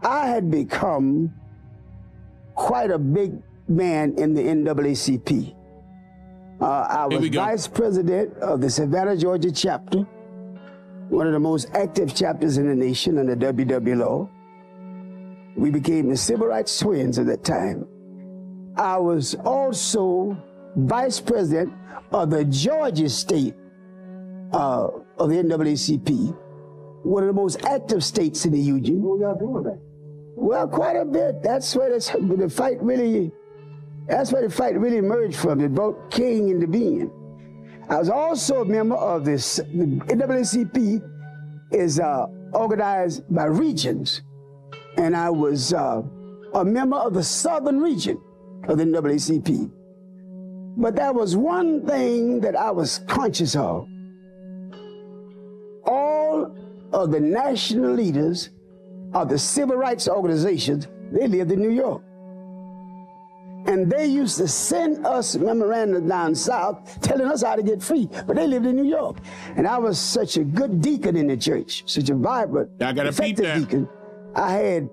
I had become quite a big man in the NAACP. I was vice president of the Savannah, Georgia chapter, one of the most active chapters in the nation under WWLO. We became the civil rights twins at that time. I was also vice president of the Georgia state of the NAACP, one of the most active states in the union. What y'all doing that? Well, quite a bit. That's where the fight really emerged from. It brought King into being. I was also a member of this. The NAACP is organized by regions, and I was a member of the southern region of the NAACP. But there was one thing that I was conscious of. All of the national leaders of the civil rights organizations, they lived in New York. And they used to send us memorandums down south telling us how to get free, but they lived in New York. And I was such a good deacon in the church, such a vibrant, effective deacon. I had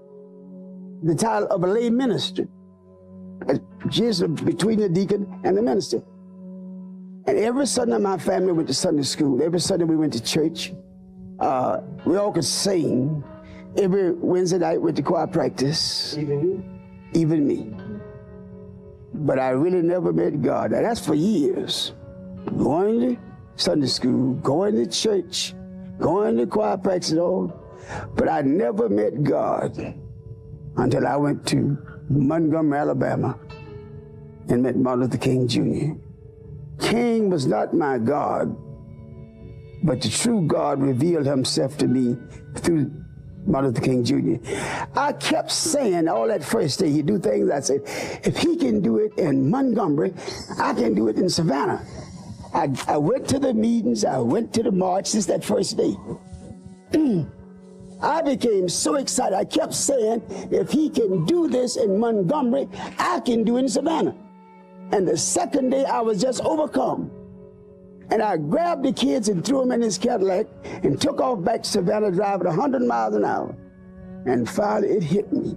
the title of a lay minister, just between the deacon and the minister. And every Sunday my family went to Sunday school. Every Sunday we went to church. We all could sing. Every Wednesday night went to choir practice. Even you? Even me. But I really never met God. Now, that's for years. Going to Sunday school, going to church, going to choir practice and all. But I never met God until I went to Montgomery, Alabama, and met Martin Luther King Jr. King was not my God, but the true God revealed himself to me through Martin Luther King Jr. I kept saying all that first day, he do things, I said, if he can do it in Montgomery, I can do it in Savannah. I went to the meetings, I went to the marches that first day. I became so excited, I kept saying, if he can do this in Montgomery, I can do it in Savannah. And the second day, I was just overcome. And I grabbed the kids and threw them in his Cadillac and took off back to Savannah driving 100 miles an hour. And finally it hit me.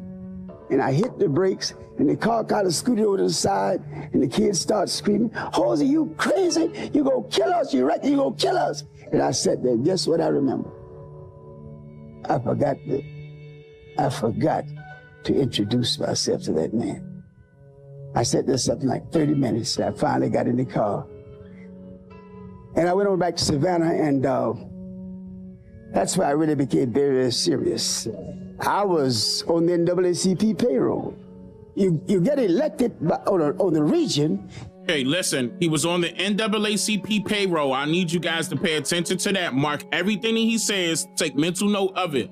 And I hit the brakes and the car kind of scooted over to the side and the kids started screaming, Jose, you crazy? You gonna kill us, you reckon you gonna kill us? And I sat there, guess what I remember? I forgot to introduce myself to that man. I sat there something like 30 minutes and I finally got in the car. And I went over back to Savannah, and that's where I really became very, very serious. I was on the NAACP payroll. You get elected on the region. Hey, listen, he was on the NAACP payroll. I need you guys to pay attention to that. Mark everything he says. Take mental note of it.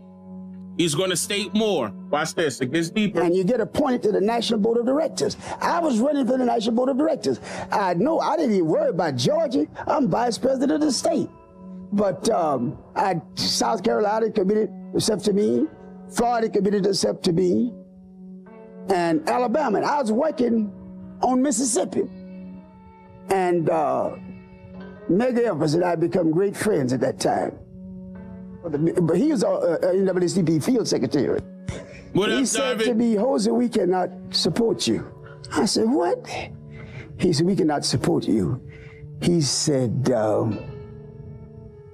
He's going to state more. Watch this. It gets deeper. And you get appointed to the National Board of Directors. I was running for the National Board of Directors. I didn't even worry about Georgia. I'm vice president of the state. But South Carolina committed itself to me. Florida committed itself to me. And Alabama. And I was working on Mississippi. And Medgar Evers and I become great friends at that time. But he was an NAACP field secretary. He said to me, Jose, we cannot support you. I said, what? He said, we cannot support you. He said,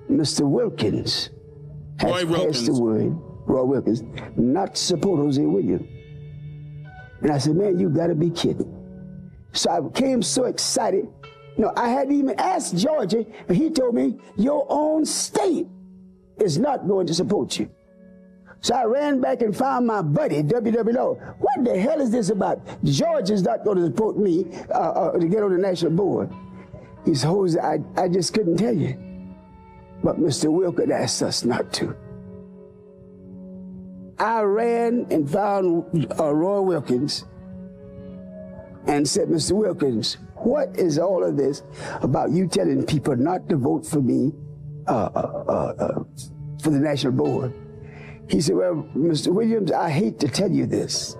Mr. Wilkins has passed the word, Roy Wilkins, not to support Jose Williams. And I said, man, you gotta be kidding. So I became so excited. You know, I hadn't even asked Georgia, and he told me, your own state is not going to support you. So I ran back and found my buddy, WWO. What the hell is this about? Georgia's not going to support me to get on the national board. He said, Jose, I just couldn't tell you. But Mr. Wilkins asked us not to. I ran and found Roy Wilkins and said, Mr. Wilkins, what is all of this about you telling people not to vote for me for the national board? He said, well, Mr. Williams, I hate to tell you this,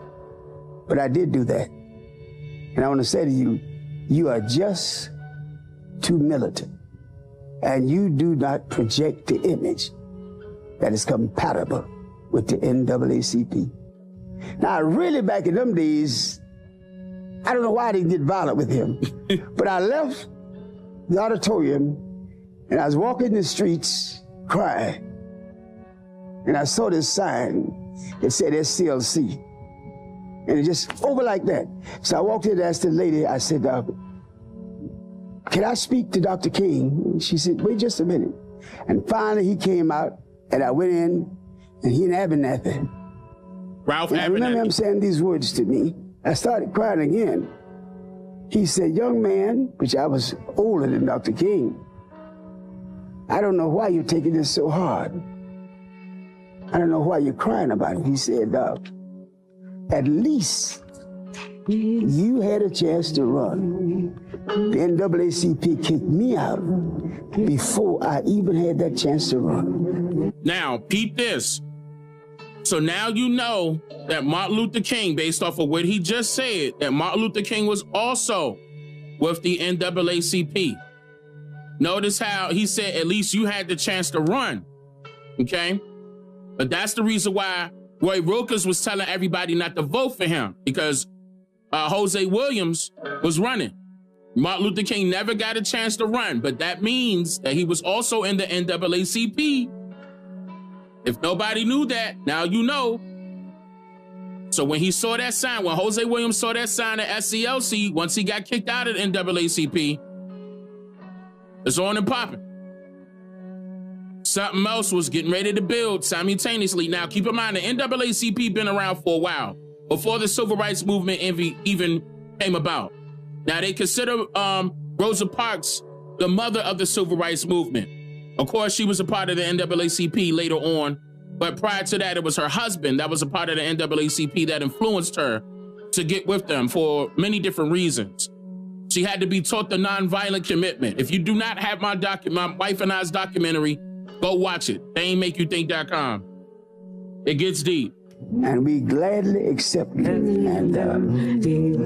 but I did do that. And I want to say to you, you are just too militant, and you do not project the image that is compatible with the NAACP. Now, really, back in them days, I don't know why I didn't get violent with him, but I left the auditorium and I was walking the streets crying. And I saw this sign that said SCLC. And it just over like that. So I walked in and asked the lady, I said, can I speak to Dr. King? And she said, wait just a minute. And finally he came out and I went in and he didn't have nothing. Ralph, I remember him saying these words to me. I started crying again. He said, young man, which I was older than Dr. King, I don't know why you're taking this so hard. I don't know why you're crying about it. He said, at least you had a chance to run. The NAACP kicked me out before I even had that chance to run. Now, peep this. So now you know that Martin Luther King, based off of what he just said, that Martin Luther King was also with the NAACP. Notice how he said, at least you had the chance to run, okay? But that's the reason why Roy Wilkins was telling everybody not to vote for him, because Jose Williams was running. Martin Luther King never got a chance to run, but that means that he was also in the NAACP. If nobody knew that, now you know. So when he saw that sign, when Jose Williams saw that sign at SCLC, once he got kicked out of the NAACP, it's on and popping. Something else was getting ready to build simultaneously. Now, keep in mind, the NAACP been around for a while, before the civil rights movement even came about. Now, they consider Rosa Parks the mother of the civil rights movement. Of course, she was a part of the NAACP later on, but prior to that, it was her husband that was a part of the NAACP that influenced her to get with them for many different reasons. She had to be taught the nonviolent commitment. If you do not have my wife and I's documentary, go watch it. TheyAin'tMakeYouThink.com. It gets deep. And we gladly accepted it. And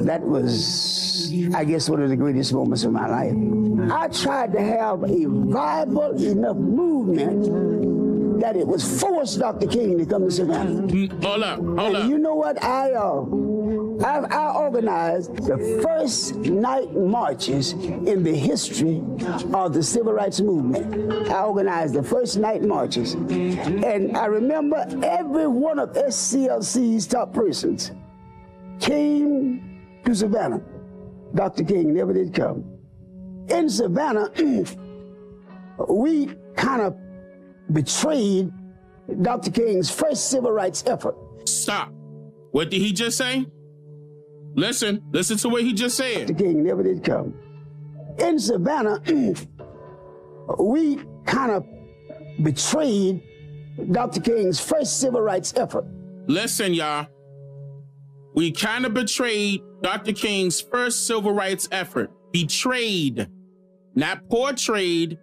that was, I guess, one of the greatest moments of my life. I tried to have a viable enough movement that it was forced Dr. King to come to Savannah. Hold up. You know what? I organized the first night marches in the history of the civil rights movement. I organized the first night marches. And I remember every one of SCLC's top persons came to Savannah. Dr. King never did come. In Savannah, we kind of betrayed Dr. King's first civil rights effort. Stop. What did he just say? Listen to what he just said. Dr. King never did come. In Savannah, we kind of betrayed Dr. King's first civil rights effort. Listen, y'all. We kind of betrayed Dr. King's first civil rights effort. Betrayed. Not portrayed,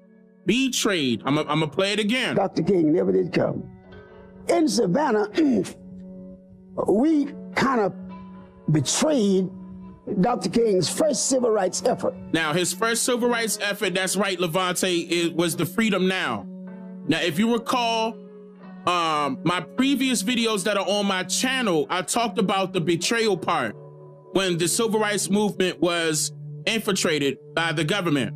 betrayed. I'm gonna play it again. Dr. King never did come. In Savannah, we kind of betrayed Dr. King's first civil rights effort. Now, his first civil rights effort, that's right, Levante, it was the Freedom Now. Now, if you recall, my previous videos that are on my channel, I talked about the betrayal part when the civil rights movement was infiltrated by the government.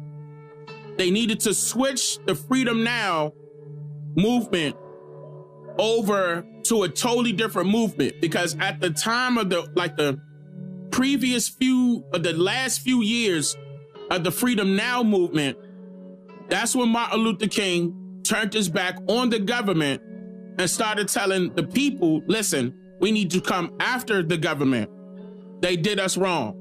They needed to switch the Freedom Now movement over to a totally different movement, because at the time of the last few years of the Freedom Now movement, that's when Martin Luther King turned his back on the government and started telling the people, listen, we need to come after the government. They did us wrong.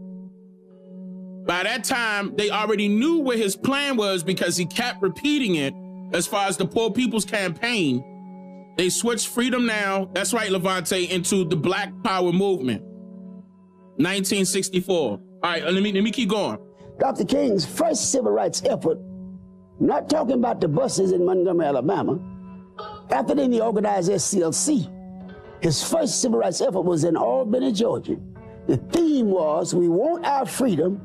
By that time, they already knew what his plan was because he kept repeating it as far as the Poor People's Campaign. They switched Freedom Now, that's right, Levante, into the Black Power movement. 1964. All right, let me keep going. Dr. King's first civil rights effort, not talking about the buses in Montgomery, Alabama. After then he organized SCLC. His first civil rights effort was in Albany, Georgia. The theme was, we want our freedom,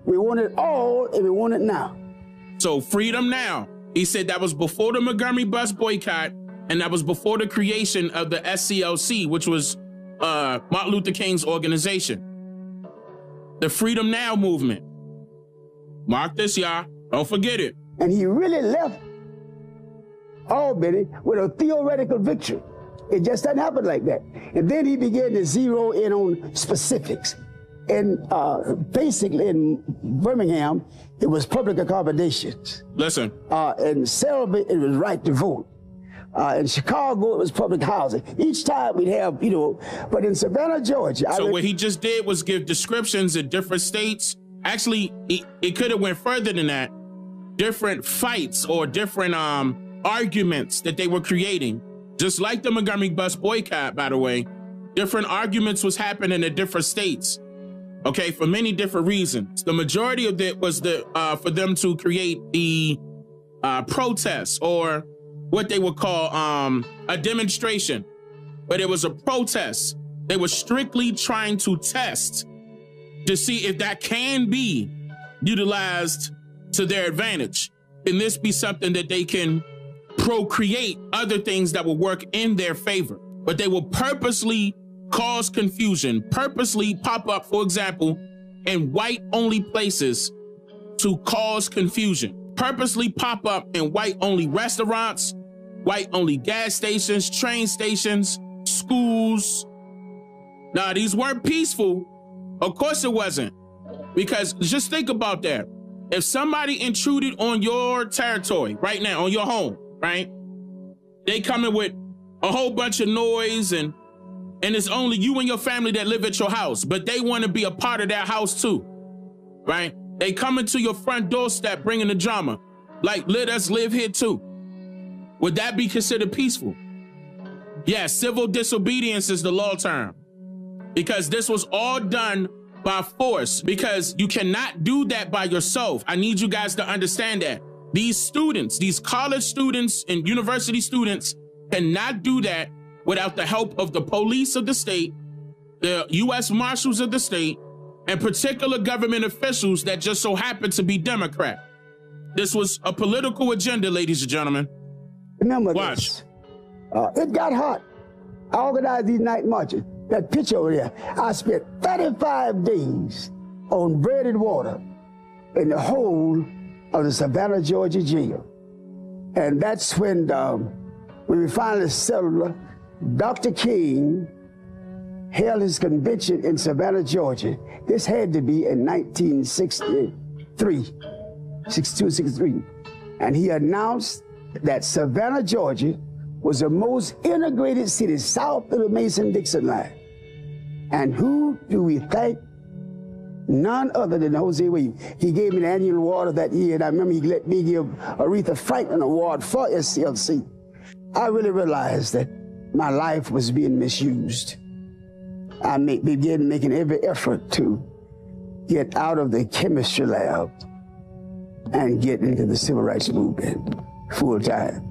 we want it all, and we want it now. So Freedom Now, he said that was before the Montgomery bus boycott, and that was before the creation of the SCLC, which was Martin Luther King's organization, the Freedom Now movement. Mark this, y'all. Don't forget it. And he really left Albany with a theoretical victory. It just doesn't happen like that. And then he began to zero in on specifics. And basically in Birmingham, it was public accommodations. Listen. In Selby, it was right to vote. In Chicago, it was public housing. Each time we'd have, you know, but in Savannah, Georgia. So what he just did was give descriptions in different states. Actually, it could have went further than that. Different fights or different arguments that they were creating. Just like the Montgomery bus boycott, by the way, different arguments was happening in different states. Okay, for many different reasons. The majority of it was for them to create the protests, or what they would call a demonstration, but it was a protest. They were strictly trying to test to see if that can be utilized to their advantage. Can this be something that they can procreate other things that will work in their favor? But they will purposely cause confusion, purposely pop up, for example, in white-only places to cause confusion, purposely pop up in white-only restaurants, white-only gas stations, train stations, schools. Now, these weren't peaceful. Of course it wasn't. Because just think about that. If somebody intruded on your territory right now, on your home, right? They come in with a whole bunch of noise, and it's only you and your family that live at your house, but they want to be a part of that house too, right? They come into your front doorstep bringing the drama. Like, let us live here too. Would that be considered peaceful? Yes, civil disobedience is the law term, because this was all done by force, because you cannot do that by yourself. I need you guys to understand that. These students, these college students and university students cannot do that without the help of the police of the state, the U.S. Marshals of the state, and particular government officials that just so happen to be Democrat. This was a political agenda, ladies and gentlemen. Remember Watch. this. It got hot. I organized these night marches. That picture over there, I spent 35 days on bread and water in the whole of the Savannah, Georgia jail. And that's when we finally settled. Dr. King held his convention in Savannah, Georgia. This had to be in 1963, 62, 63. And he announced that Savannah, Georgia was the most integrated city south of the Mason-Dixon line. And who do we thank? None other than Jose Williams. He gave me the annual award of that year, and I remember he let me give Aretha Franklin Award for SCLC. I really realized that my life was being misused. I began making every effort to get out of the chemistry lab and get into the civil rights movement full time.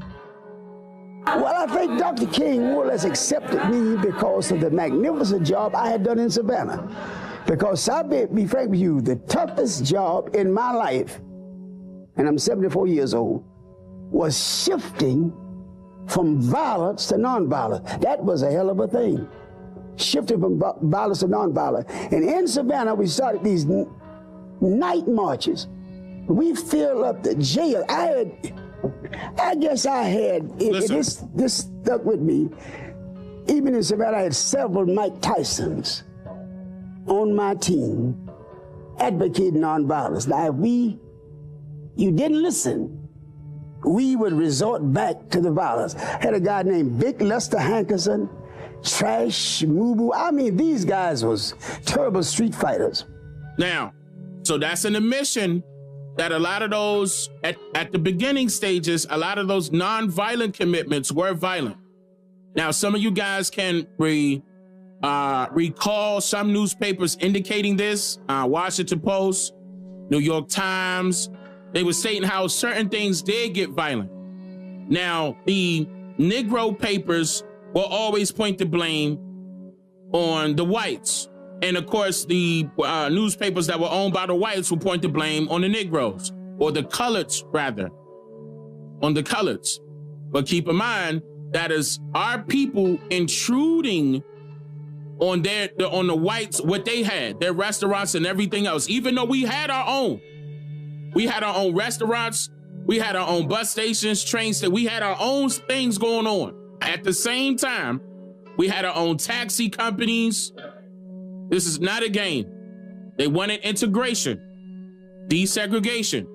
Well, I think Dr. King more or less accepted me because of the magnificent job I had done in Savannah. Because I'll be frank with you, the toughest job in my life, and I'm 74 years old, was shifting from violence to nonviolence. That was a hell of a thing. Shifting from violence to nonviolence. And in Savannah, we started these night marches. We filled up the jail. I guess I had, this stuck with me. Even in Savannah, I had several Mike Tysons on my team advocating nonviolence. Now, if you didn't listen, we would resort back to the violence. I had a guy named Vic Lester Hankerson, Trash, Mubu. I mean, these guys was terrible street fighters. Now, so that's an admission that a lot of those, at the beginning stages, a lot of those nonviolent commitments were violent. Now, some of you guys can recall some newspapers indicating this. Washington Post, New York Times, they were stating how certain things did get violent. Now, the Negro papers will always point the blame on the whites. And of course, the newspapers that were owned by the whites will point the blame on the Negroes, or the coloreds, rather, on the coloreds. But keep in mind, that is our people intruding on the whites, what they had, their restaurants and everything else, even though we had our own. We had our own restaurants, we had our own bus stations, trains, that we had our own things going on. At the same time, we had our own taxi companies. This is not a game. They wanted integration, desegregation.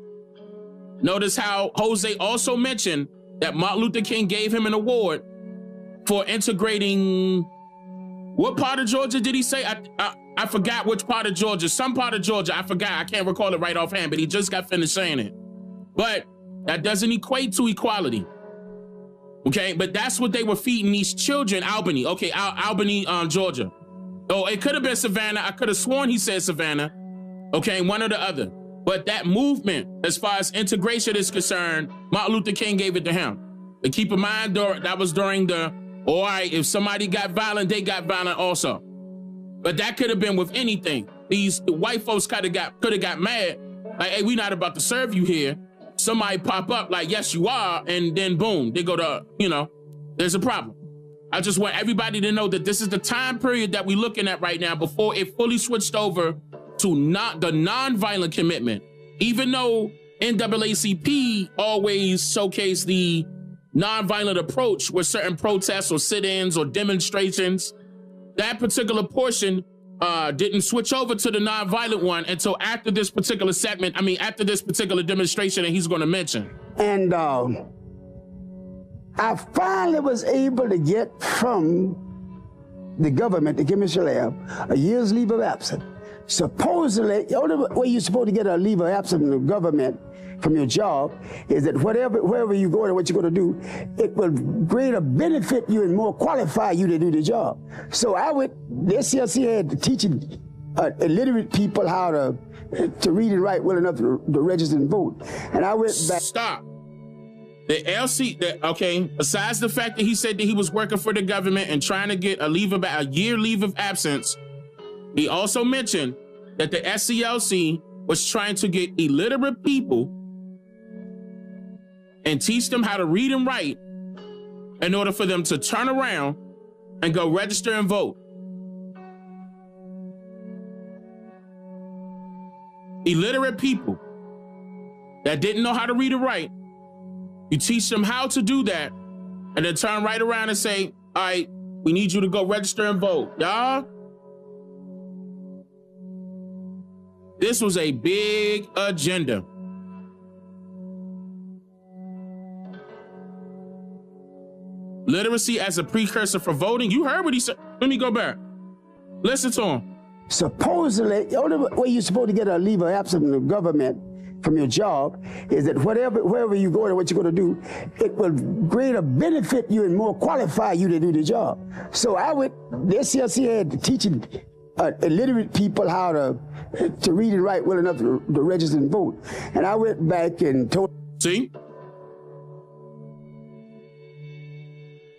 Notice how Jose also mentioned that Martin Luther King gave him an award for integrating, what part of Georgia did he say? I forgot which part of Georgia, some part of Georgia, I forgot, I can't recall it right offhand, but he just got finished saying it. But that doesn't equate to equality, okay? But that's what they were feeding these children, Albany, okay, Albany, Georgia. Oh, it could have been Savannah, I could have sworn he said Savannah, okay, one or the other. But that movement, as far as integration is concerned, Martin Luther King gave it to him. But keep in mind, that was during the, all right, if somebody got violent, they got violent also. But that could have been with anything. The white folks could have got mad, like, hey, we not about to serve you here. Somebody pop up like, yes, you are, and then boom, they go to, you know, there's a problem. I just want everybody to know that this is the time period that we're looking at right now before it fully switched over to the non-violent commitment. Even though NAACP always showcased the non-violent approach with certain protests or sit-ins or demonstrations, that particular portion didn't switch over to the non-violent one until after this particular segment, after this particular demonstration that he's going to mention. And I finally was able to get from the government to give me a year's leave of absence. Supposedly, the only way you're supposed to get a leave of absence from the government, from your job, is that wherever you go and what you're going to do, it will greater benefit you and more qualify you to do the job. So the SCLC had teaching illiterate people how to read and write well enough to register and vote. And I went back. Stop. Okay, besides the fact that he said that he was working for the government and trying to get a year leave of absence, he also mentioned that the SCLC was trying to get illiterate people and teach them how to read and write in order for them to turn around and go register and vote. Illiterate people that didn't know how to read and write, you teach them how to do that and then turn right around and say, all right, we need you to go register and vote. Y'all, this was a big agenda. Literacy as a precursor for voting. You heard what he said. Let me go back. Listen to him. Supposedly, the only way you're supposed to get a leave of absence from the government, from your job, is that wherever you go and what you're going to do, it will greater benefit you and more qualify you to do the job. So the SCLC had teaching illiterate people how to read and write well enough to register and vote. And I went back and told. See?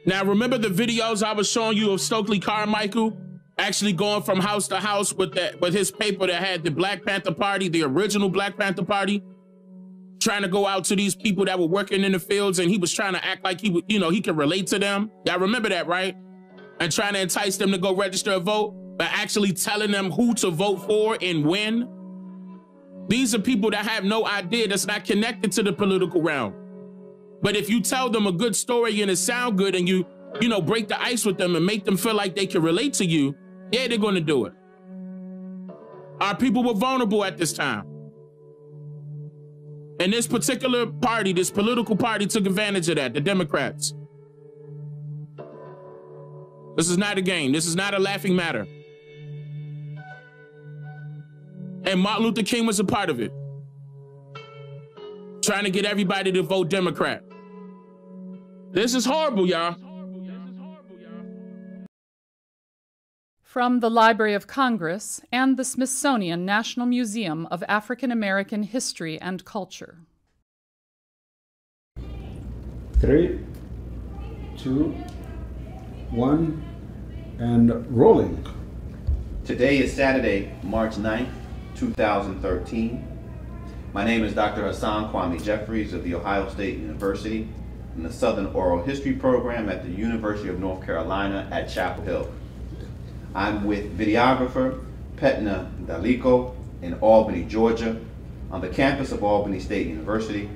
Now, remember the videos I was showing you of Stokely Carmichael actually going from house to house with his paper that had the Black Panther Party, the original Black Panther Party, trying to go out to these people that were working in the fields, and he was trying to act like he would, he could relate to them. Y'all remember that, right? And trying to entice them to go register and vote, but actually telling them who to vote for and when. These are people that have no idea, that's not connected to the political realm. But if you tell them a good story and it sound good and you break the ice with them and make them feel like they can relate to you, yeah, they're going to do it. Our people were vulnerable at this time. And this particular party, this political party, took advantage of that, the Democrats. This is not a game. This is not a laughing matter. And Martin Luther King was a part of it. Trying to get everybody to vote Democrat. This is horrible, y'all. From the Library of Congress and the Smithsonian National Museum of African American History and Culture. 3, 2, 1, and rolling. Today is Saturday, March 9th, 2013. My name is Dr. Hassan Kwame Jeffries of The Ohio State University in the Southern Oral History Program at the University of North Carolina at Chapel Hill. I'm with videographer Petna Daliko in Albany, Georgia, on the campus of Albany State University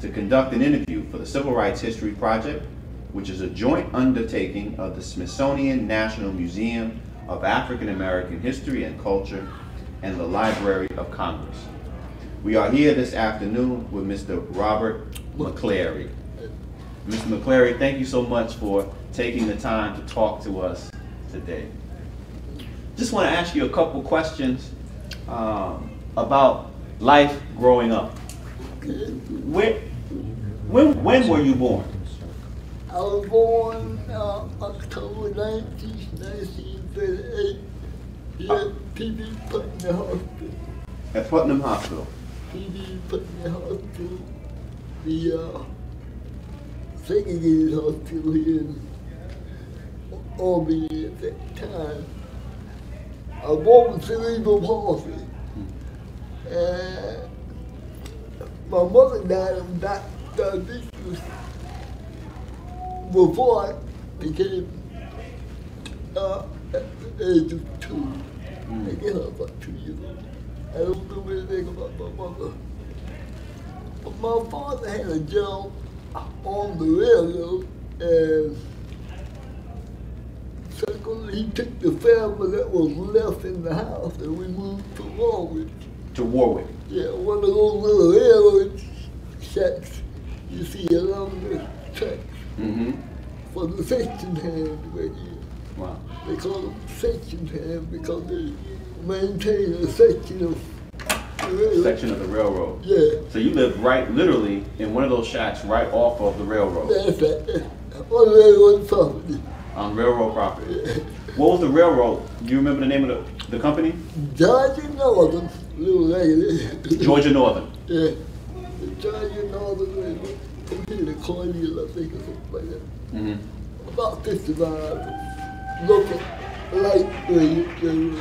to conduct an interview for the Civil Rights History Project, which is a joint undertaking of the Smithsonian National Museum of African American History and Culture and the Library of Congress. We are here this afternoon with Mr. Robert McClary. Mr. McCleary, thank you so much for taking the time to talk to us today. Just want to ask you a couple questions about life growing up. When were you born? I was born October 19, 1938 here at P.B. Putnam Hospital. At Putnam Hospital? P.B. Putnam Hospital, the segregated hospital here in Albany at that time. I was born with cerebral palsy. And my mother died of diabetes before I became at the age of 2. I guess I was about 2 years old. I don't know anything about my mother. But my father had a job on the railroad, and secondly, he took the family that was left in the house and we moved to Warwick. To Warwick? Yeah, one of those little railroad shacks you see along the tracks. For the section hands right here. Wow. They call them section hands because they maintain a section of the railroad. Section of the railroad. Yeah. So you lived right, literally, in one of those shacks right off of the railroad. That's right. On railroad property. On railroad property. What was the railroad? Do you remember the name of the company? Georgia Northern, little lady. Georgia Northern. Yeah. The Georgia Northern Railroad. From here to Cornell, I think, or something like that. About 50 miles. Local light railroad.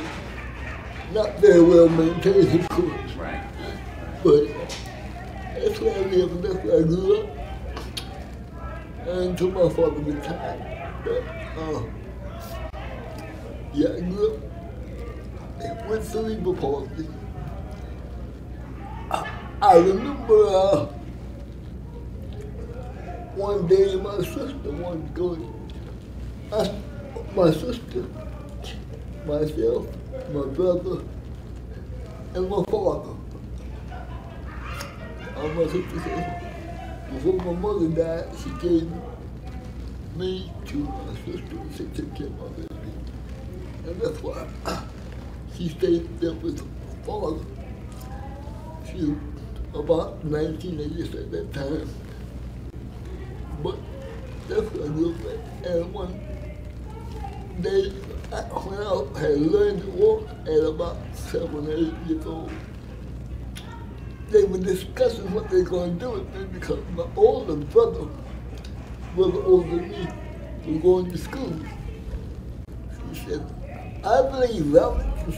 Not very well maintained, of course. Right. But that's where I lived, and that's where I grew up. And until my father retired. But, yeah, I grew up with cerebral palsy. I remember one day my sister wanted to go. My sister, myself, my brother, and my father. My sister said, before my mother died, she gave me to my sister and said, take care of my baby. And that's why she stayed there with her father. She was about 19, I guess, at that time. But that's what I grew up at. And one day, when I had learned to walk at about 7 or 8 years old, they were discussing what they were going to do with me because my older brother, older than me, was going to school. She said, I believe Robert can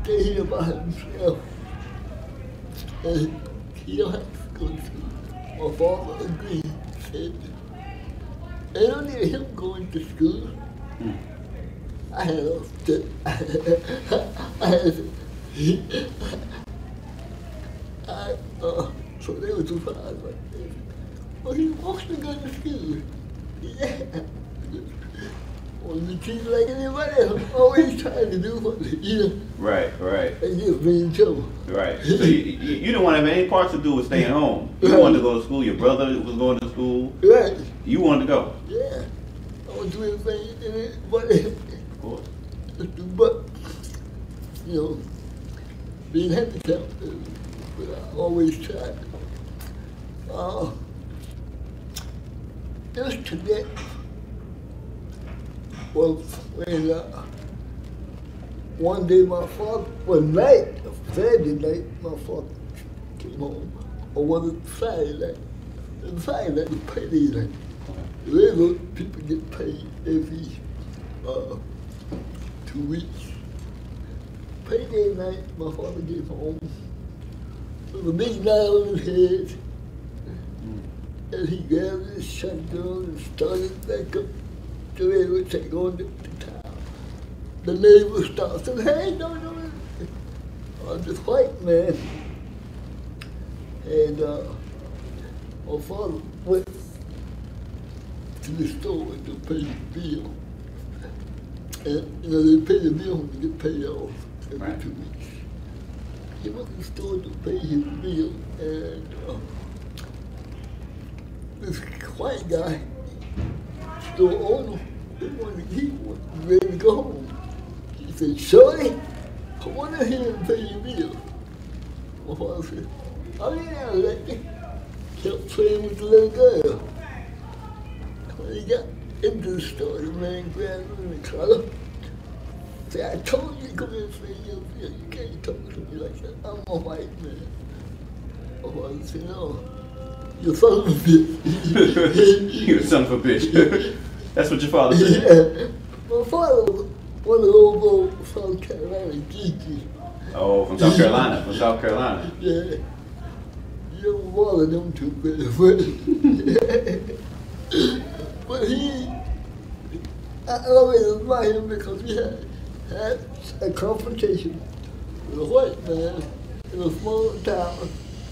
stay here by himself. And he don't have to go to school. My father agreed, said, they don't need him going to school. I had a so they were surprised like this. Well, he wants to go to school. Yeah. Want to be treated like anybody else. Always trying to do what Right. They get me in trouble. Right. So you didn't want to have any parts to do with staying home. You wanted to go to school. Your brother was going to school. Right. You wanted to go. Yeah. I want to do everything in it, but of course. But being handicapped, but I always tried. Just today was when one day my father, Saturday night, my father came home, or was it Friday night? And Friday night was payday night. Railroad people get paid every 2 weeks. Payday night, my father came home with a big knife on his head, and he grabbed his shotgun and started back up the railroad track going to town. the neighbor stopped and said, hey, no, this white man. And my father went to the store to pay the bill. And, they pay the bill when they get paid off every 2 weeks. He went to the store to pay his bill, and this white guy, store owner, he was ready to go home. He said, Shorty, come on in here and pay your bill. My father said, oh yeah, let me. Kept playing with the little girl. When he got into the store, the man grabbed him in the collar. Said, I told you to come in and pay your bill. You can't talk to me like that. I'm a white man. My father said, no. You son of a bitch. You son of a bitch. That's what your father said? Yeah. My father was one of those old South Carolina geekies. Oh, from South Carolina, from South Carolina. Yeah. You don't bother them too bad. But I always admire him because he had a confrontation with a white man in a small town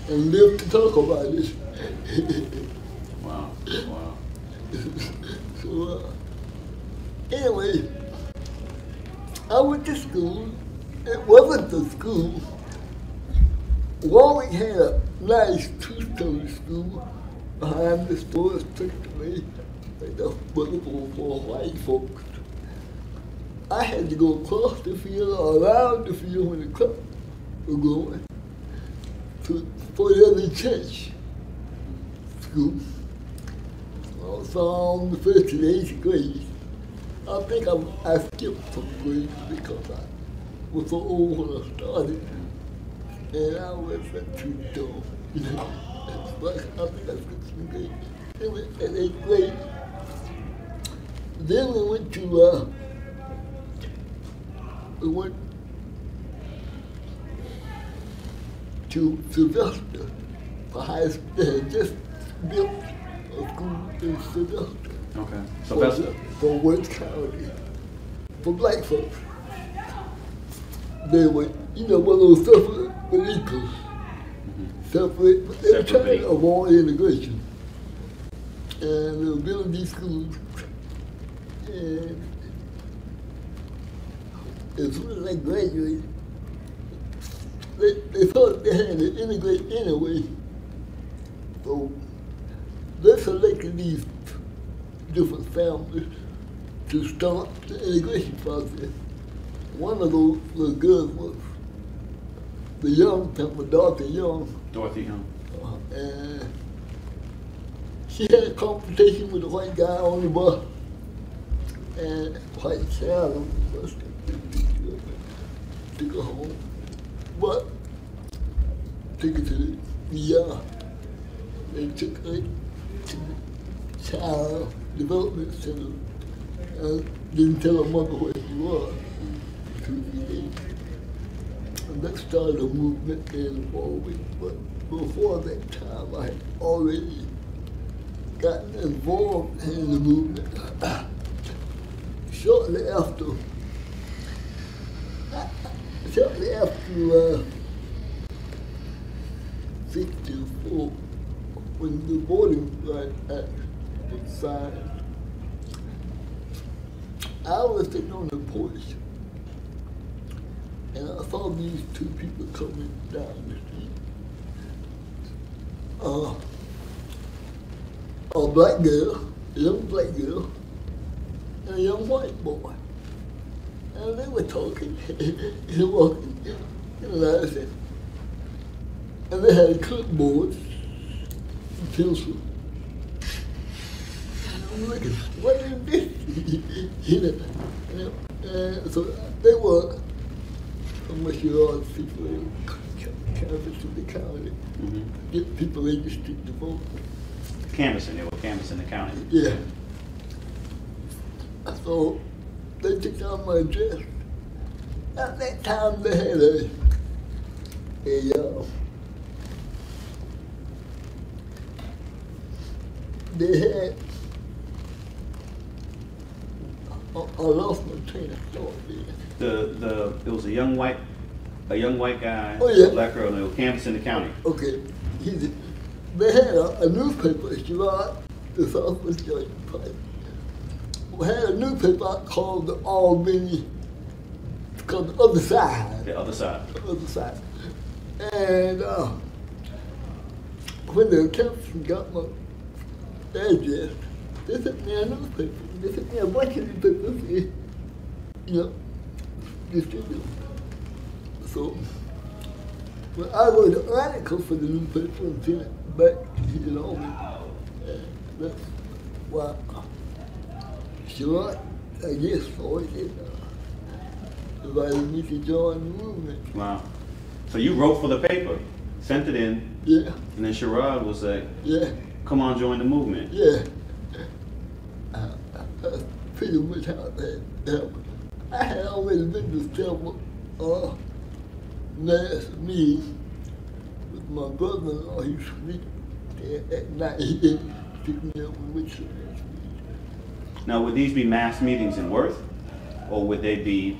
and lived to talk about it. Wow. So, anyway, I went to school. It wasn't the school. Warwick had a nice two-story school behind the store, stripped away, like the boulevard for white folks. I had to go across the field or around the field when the crop were going for the other church school. I was on the 1st and 8th grade. I think I skipped some grades because I was so old when I started, and I wasn't too dumb. But I think I skipped some grades. Anyway, at 8th grade, then we went to Sylvester for high school. They had just built a school in Sylvester. Okay. Sylvester? For West County. For black folks. They were, one of those separate but equals. Separate, but they were trying to avoid integration. And they were building these schools. And as soon as I graduated, they thought they had to integrate anyway. So they selected these different families to start the integration process. One of those little girls was the Young family, Dorothy Young. Dorothy Young. And she had a confrontation with a white guy on the bus. And white child on the bus took her home. But took her to the yard. They took her to the child development center and didn't tell her mother where she was. And that started a movement in Warwick. But before that time, I had already gotten involved in the movement. Shortly after 64, when the Voting Rights Act was signed, I was sitting on the porch, and I saw these two people coming down the street. A black girl, a young black girl, and a young white boy. And they were talking and walking and laughing. And they had clipboards and pencils. And I'm looking, what is this? And so they were commercial people in canvassing the county, get people registered to vote. Canvassing, they were canvassing the county. Yeah. So they took down my address. At that time, they had I lost my train of thought there. It was a young white guy, Oh, yeah. a black girl, and they were canvassing the county. Okay, they had a newspaper, Sherrod, the Southwest Georgia Party. We had a newspaper called the Albany, called the Other Side. The other side. The Other Side. And when the captain got my address, they sent me a newspaper. They sent me a bunch of newspapers, distributed. So, when I wrote an article for the newspaper and sent it back to the army, that's why Sherrod, I guess, always invited me to join the movement. Wow. So you wrote for the paper, sent it in, Yeah, and then Sherrod was like, yeah, come on, join the movement. yeah. That's pretty much how that happened. I had already been to several mass meetings with my brother-in-law. He sleep there at night. He didn't pick me up and went to mass meetings. Now, would these be mass meetings in Worth, or would they be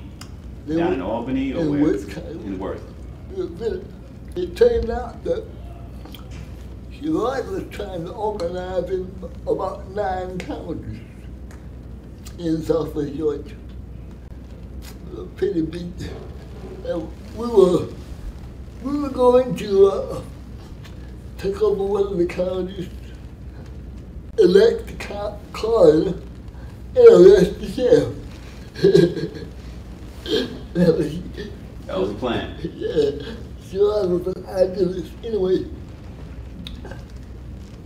down in Albany, or in where? Worth County. In Worth. It turned out that Sherrod was trying to organize in about 9 counties in Southwest Georgia. Pretty big. And we were going to take over one of the counties, elect the coroner, and arrest the sheriff. That was the plan. Yeah, Sherrod was an idealist. Anyway,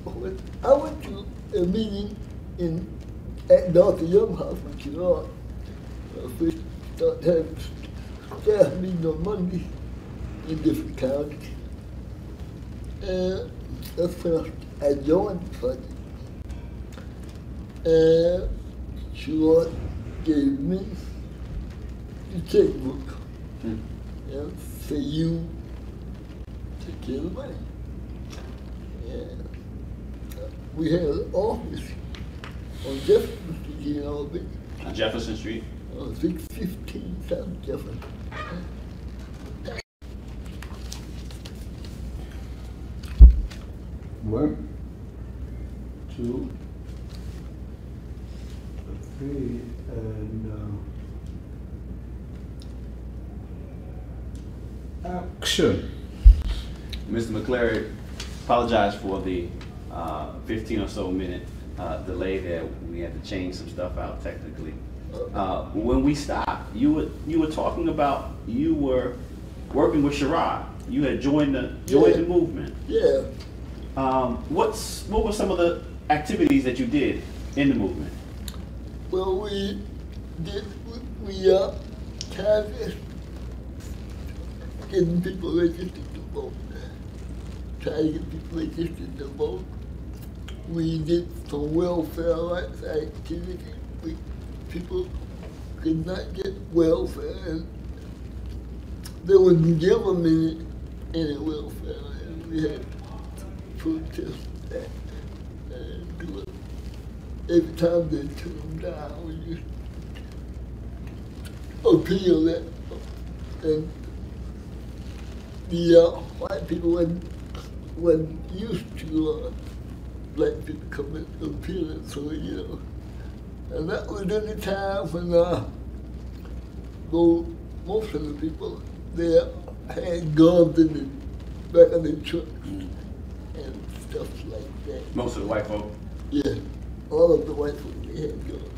when I went to a meeting at Dr. Young's house with Sherrod. We started having staff meetings on Monday in different counties. And that's when I joined the project. And Sherrod gave me the checkbook. And say you take care of the money. And we had an office on Jefferson Street here in Albany. On Jefferson Street. 615 South Jefferson. One, two, three, and action. Mr. McCleary, apologize for the 15 or so minute delay there. We had to change some stuff out technically. When we stopped, you were talking about you were working with Sherrod. You had joined the movement. Yeah. What were some of the activities that you did in the movement? Well, we canvassed, getting people registered to vote. Trying to get people registered to vote. We did some welfare rights activities. People could not get welfare, and they wouldn't give them any welfare, and we had to protest that and do it. Every time they took them down, we just appeal that, and the white people wasn't used to black people coming appealing, so and that was during the time when most of the people there had guns in the back of their trucks and stuff like that. Most of the white folk? Yeah, all of the white folk, they had guns.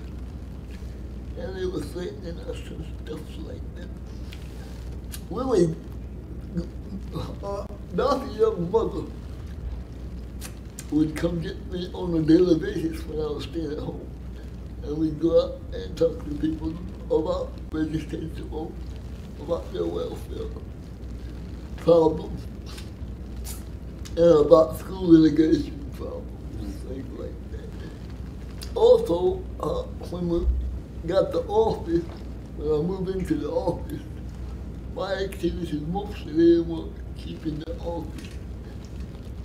And they were threatening us and stuff like that. We were, Dr. Young's mother would come get me on a daily basis when I was staying at home. And we'd go out and talk to people about registration to vote, about their welfare problems, and about school integration problems, things like that. Also, when we got the office, when I moved into the office, my activities mostly were keeping the office,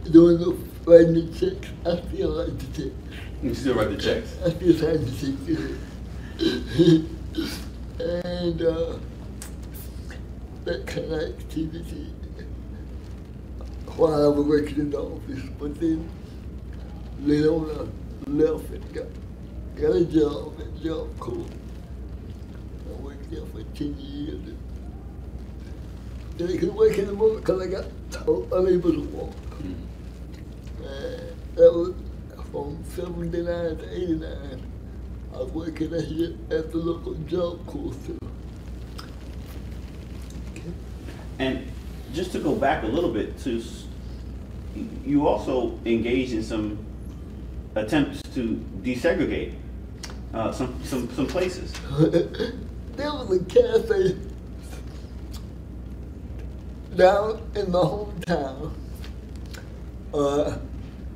doing the writing the checks. I still write the checks. You still write the checks? I still sign the checks. And that kind of activity while I was working in the office, but then later on I left and got a job at Job Corps. I worked there for 10 years. Then I could work in the morning because I got unable to walk. That was from 79 to 89. I was working here at the local Job Corps too. And just to go back a little bit, you also engaged in some attempts to desegregate some places. There was a cafe down in my hometown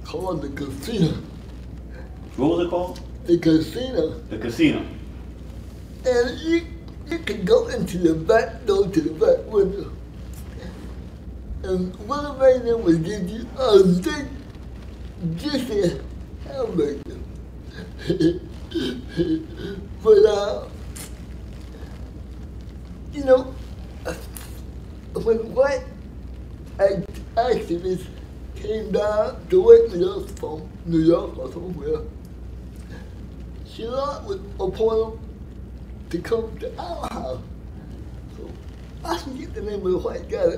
called the Casino. What was it called? The Casino. The Casino. And you could go into the back door to the back window. And one of my them would give you a big, juicy hamburger. But, you know, when white activists came down to work with us from New York or somewhere, she would appoint them to come to our house. So I forget the name of the white guy.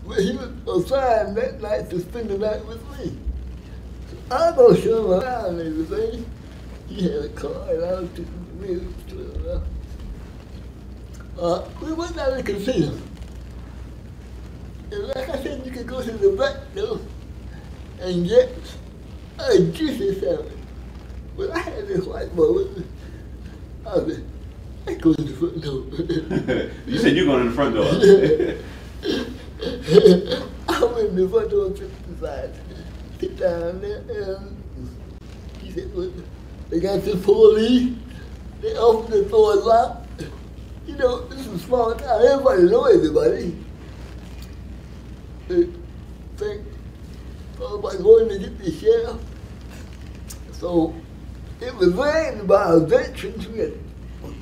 But he was assigned that night to spend the night with me. So I go show him around and everything. He had a car and I was taking me to we went down to the casino. And like I said, you could go to the back door and get a juicy sandwich. But I had this white boy with me. I said, I go to the front door. You said you're going to the front door. I went in the front door 55, sit down there, and he said, well, they got the police, they opened the door locked. You know, this is a small town, everybody know everybody. They think everybody's going to get the sheriff. So it was ran by a veteran with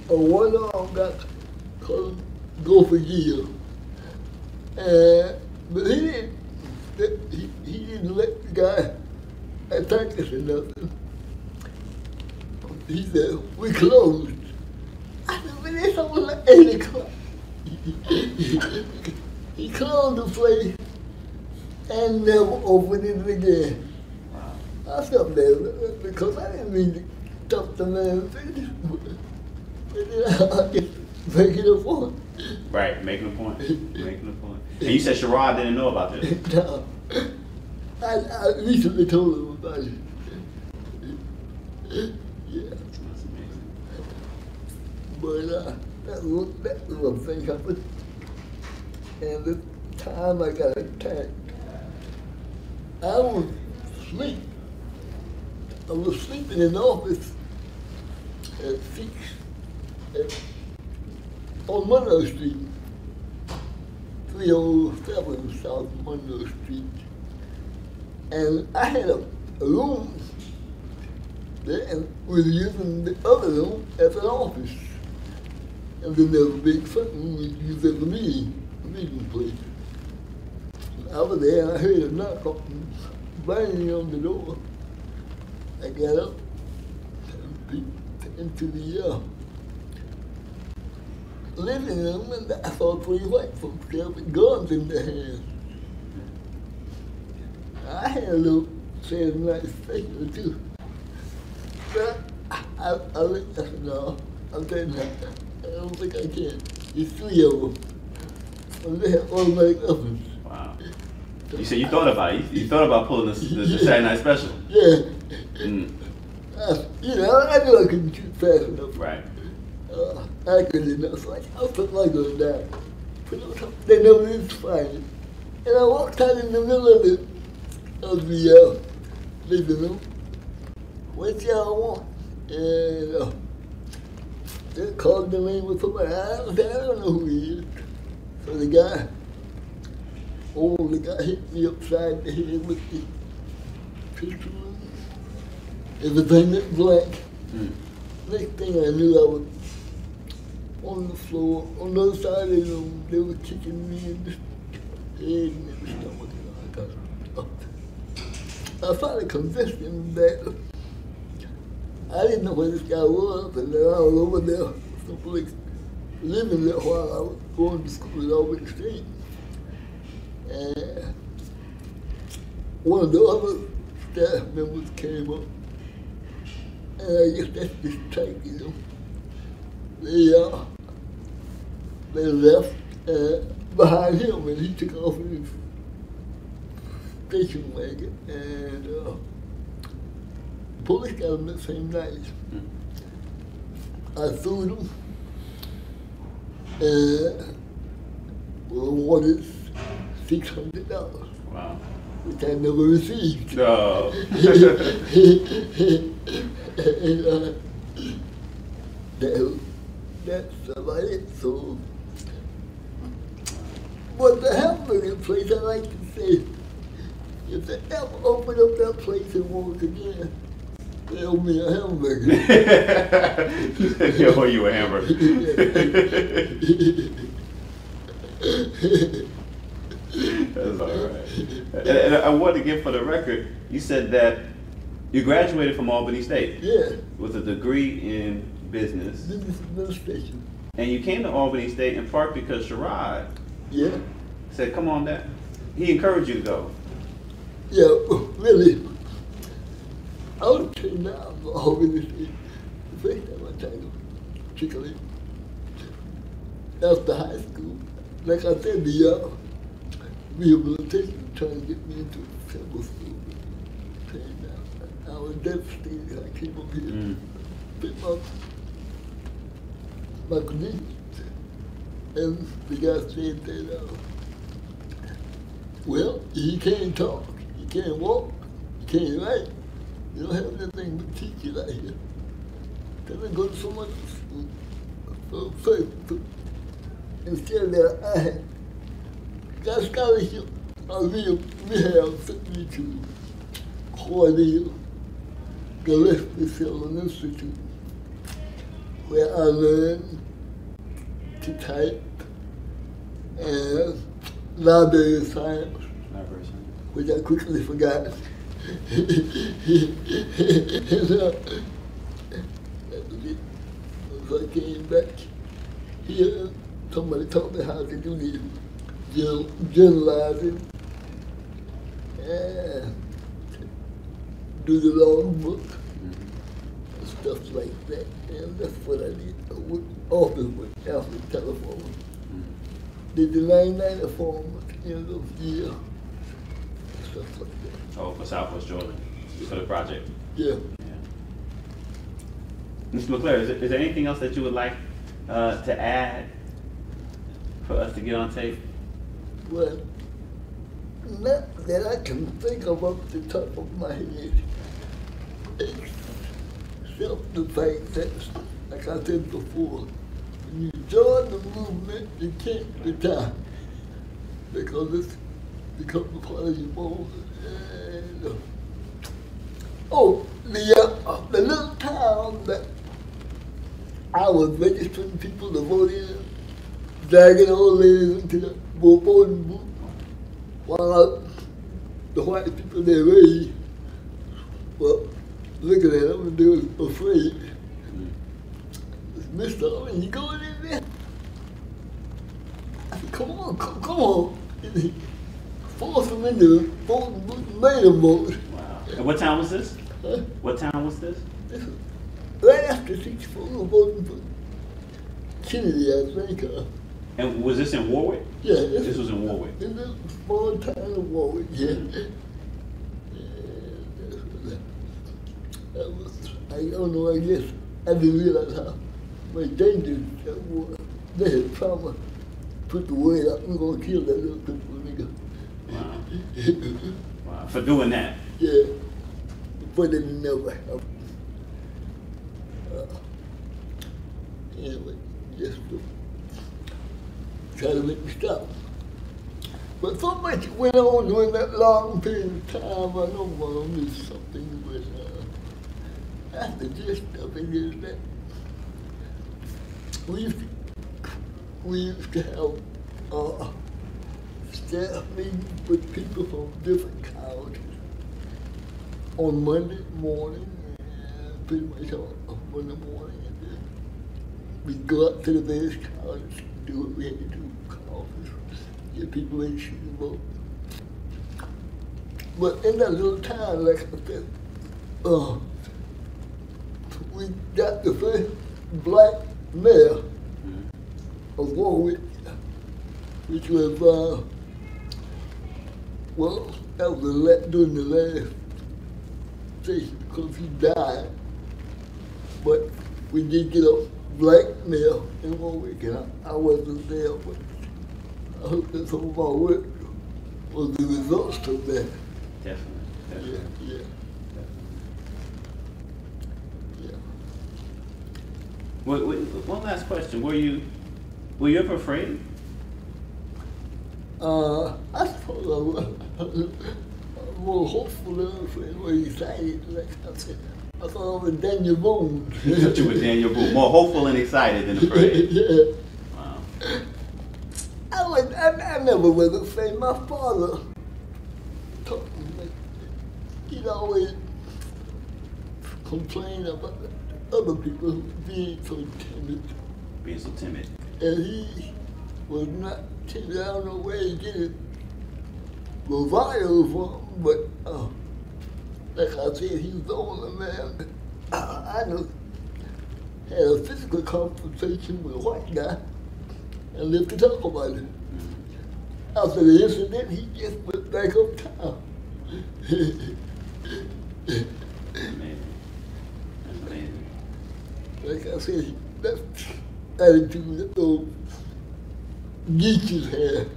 a one-arm guy called Go for Jail. But he didn't let the guy attack us or nothing. He said, we closed. I said, but it's almost like 8 o'clock. He closed the place and never opened it again. I stopped there because I didn't mean to stop the man's face. But then I just making a point. Right, making a point. Making a point. And you said Sherrod didn't know about this? No. I recently told him about it. Yeah. That's amazing. But that little thing happened. And the time I got attacked, I was asleep. I was sleeping in the office at 6 on Monroe Street, 307 South Monroe Street. And I had a room there and we were using the other room as an office. And then there was a big front room we used as a meeting place. I was there and I heard a knock up and banging on the door. I got up and peeked into the living room and I saw 3 white folks there with guns in their hands. I had a little Saturday night special too. But I looked at them all. I'm saying, I don't think I can. There's 3 of them. And they had automatic weapons. Wow. You said you thought about it. You thought about pulling the Saturday night special. Yeah. Mm. You know, I knew I couldn't shoot fast enough. Right. Accurate enough. So I put my gun down. They never did find it. And I walked out in the middle of the living room. What y'all want? And they called the name of somebody. I don't know who he is. So the guy hit me upside the head with the pistol. Everything looked black. Next thing I knew, I was on the floor. On the other side of the room, they were kicking me in the head and in the stomach. I got up. I finally convinced him that I didn't know where this guy was, and then I was over there, someplace, living there while I was going to school at Albany State. And one of the other staff members came up, and I guess that's just tight, you know. They left behind him, and he took off in his station wagon, and the police got him that same night. I sued him, and was awarded $600. Wow. Which I never received. No. And, that's about it. So, but the hamburger place, I like to say, if they ever open up that place and walk again, they owe me a hamburger. They owe you a hamburger. That's all right. And I want to get for the record, you said that you graduated from Albany State. Yeah. With a degree in business. Business administration. And you came to Albany State in part because Sherrod said, come on, Dad. He encouraged you to go. Yeah, really. I was turned down for Albany State the first time I tried to matriculate. After high school, like I said, the rehabilitation trying to get me into federal school. Turned down. I was devastated. I came up here, picked up my credentials, and the guy said that, well, you can't talk, you can't walk, you can't write, you don't have anything but teachers out here. Then I go to so much school. So first, instead of that, I had got a scholarship. Rehab sent me to Cornell, Gillespie Civil Institute, where I learned to type and library science, which I quickly forgot. So I came back here, somebody taught me how to do the journalizing and do the long book and stuff like that. And that's what I did. I went office with Alfred Telephone. Did the 990 form at the end of the year. Stuff like that. Oh, for Southwest Georgia, for the project. Yeah. Mr. McCleary, is there anything else that you would like to add for us to get on tape? Well, not that I can think of off the top of my head, except the fact that, like I said before, when you join the movement, you can't retire because it's become a part of your bones. And, the little town that I was registering people to vote in, dragging old ladies into the voting booth, while the white people they raised were looking at them and they were afraid. Mister, you going in there? I said, come on. Forced them into the voting booth and made them vote. Wow. And what town was this? Huh? What town was this? This was right after 64, we were voting for Kennedy, I think. And was this in Warwick? Yeah. This was in Warwick. In this small town of Warwick, yeah. That was, I don't know, I guess I didn't realize how much dangerous that was. They had probably put the word out, we're going to kill that little people nigga. Wow. Wow. For doing that? Yeah. But it never happened. Anyway, just to try to make me stop. But so much went on during that long period of time, I know I'm going to miss something, but that's the gist of it is that we used to we used to have staff meetings with people from different colleges on Monday morning, and pretty much on Monday morning, and then we'd go up to the various colleges and do what we had to do, conference, get people registered to vote. But in that little town, like I said, we got the first black mayor of Warwick, which was, well, that was during the last session because he died. But we did get a black mayor in Warwick, and I wasn't there, but I hope that some of our work was the results of that. Definitely. Yeah. One last question. Were you ever afraid? I suppose I was more hopeful than afraid, more excited, like I said. I thought I was Daniel Boone. You thought you were Daniel Boone, more hopeful and excited than afraid. Yeah. Wow. I never was afraid. My father taught me, like, he'd always complain about other people being so timid. Being so timid. And he was not timid. I don't know where he get it bravado from, but like I said, he was the only man I know had a physical conversation with a white guy and lived to talk about it. After the incident, he just went back uptown. Amazing. That's amazing. Like I said, that attitude that those geeches had.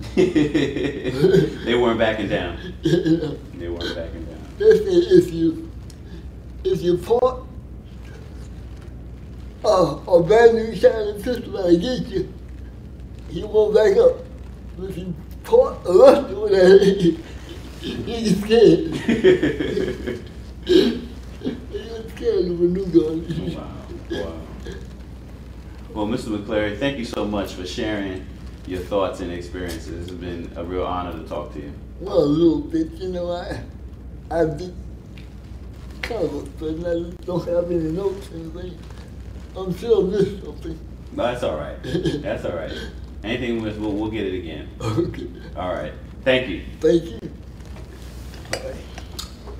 They weren't backing down. Yeah. They weren't backing down. They say if you fought a bad news shining system like a geek, he won't back up. If you fought a Russian with that, he gets scared. He gets scared of a new gun. Wow. Well, Mr. McCleary, thank you so much for sharing your thoughts and experiences. It's been a real honor to talk to you. Well, a little bit, you know, I did kind of a thing. I just don't have any notes or anything. I'm sure I missed something. No, that's all right. That's all right. Anything with, we'll get it again. Okay. All right. Thank you. Thank you.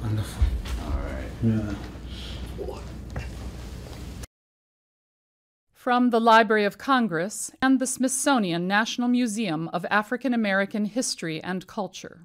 Wonderful. All right. Yeah. From the Library of Congress and the Smithsonian National Museum of African American History and Culture.